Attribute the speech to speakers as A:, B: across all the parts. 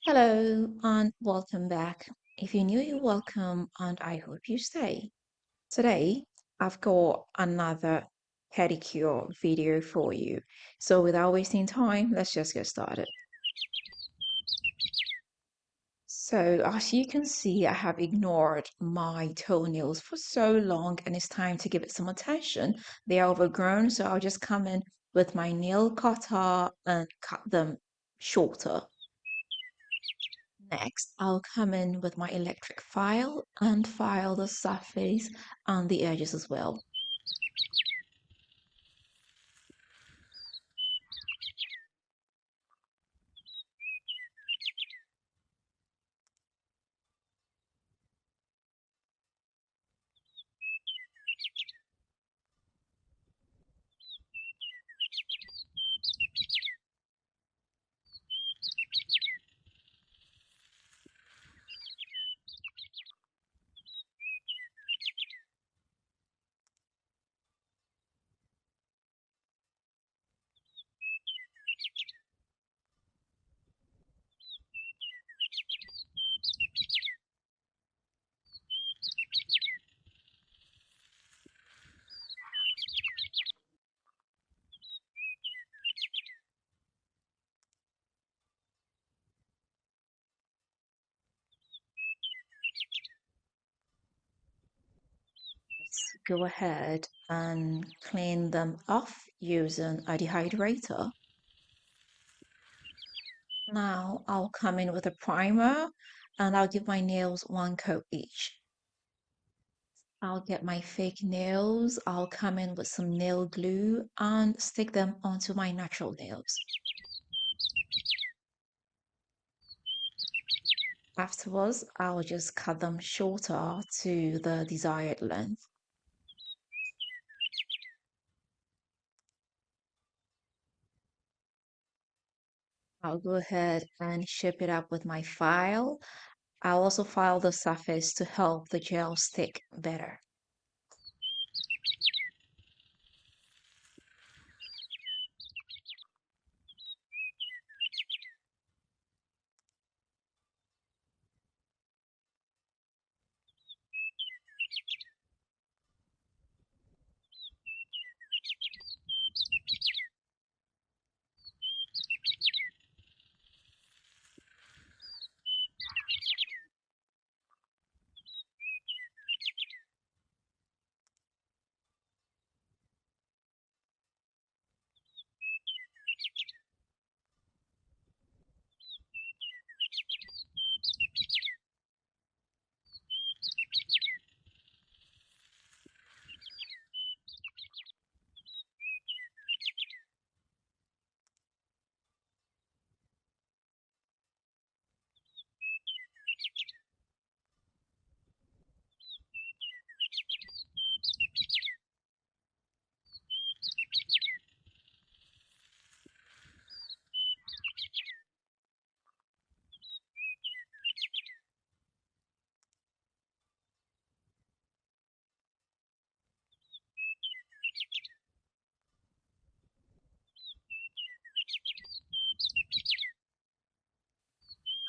A: Hello and welcome back. If you're new, you're welcome, and I hope you stay. Today, I've got another pedicure video for you. So, without wasting time, let's just get started. So, as you can see, I have ignored my toenails for so long, and it's time to give it some attention. They are overgrown, so I'll just come in with my nail cutter and cut them shorter. Next, I'll come in with my electric file and file the surface and the edges as well. Let's go ahead and clean them off using a dehydrator. Now I'll come in with a primer and I'll give my nails one coat each. I'll get my fake nails, I'll come in with some nail glue and stick them onto my natural nails. Afterwards, I'll just cut them shorter to the desired length. I'll go ahead and shape it up with my file. I'll also file the surface to help the gel stick better.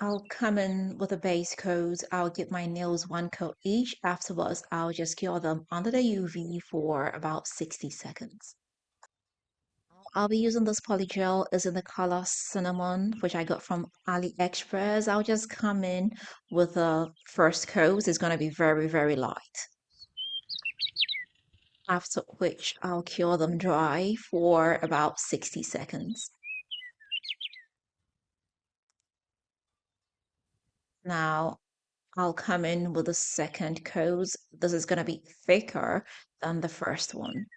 A: I'll come in with a base coat. I'll give my nails one coat each. Afterwards, I'll just cure them under the UV for about 60 seconds. I'll be using this polygel is in the color cinnamon, which I got from AliExpress. I'll just come in with a first coat. It's going to be very, very light. After which I'll cure them dry for about 60 seconds. Now I'll come in with a second coat. This is going to be thicker than the first one.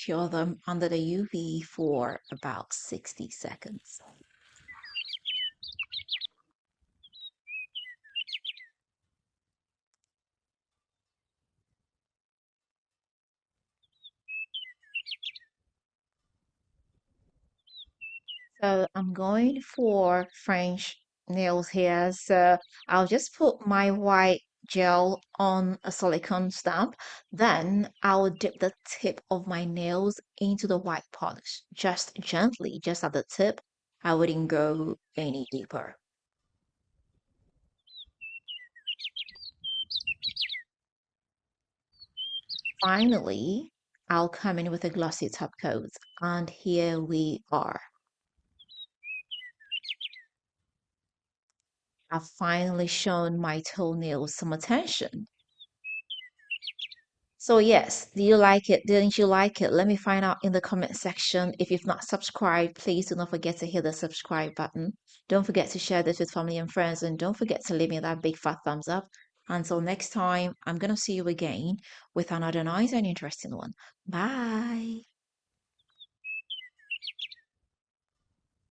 A: cure them under the UV for about 60 seconds. So I'm going for French nails here. So I'll just put my white gel on a silicone stamp. Then I'll dip the tip of my nails into the white polish, just gently, just at the tip. I wouldn't go any deeper. Finally, I'll come in with a glossy top coat. And here we are. I've finally shown my toenails some attention. So yes, do you like it? Didn't you like it? Let me find out in the comment section. If you've not subscribed, please do not forget to hit the subscribe button. Don't forget to share this with family and friends, and don't forget to leave me that big fat thumbs up. Until next time, I'm gonna see you again with another nice and interesting one. Bye.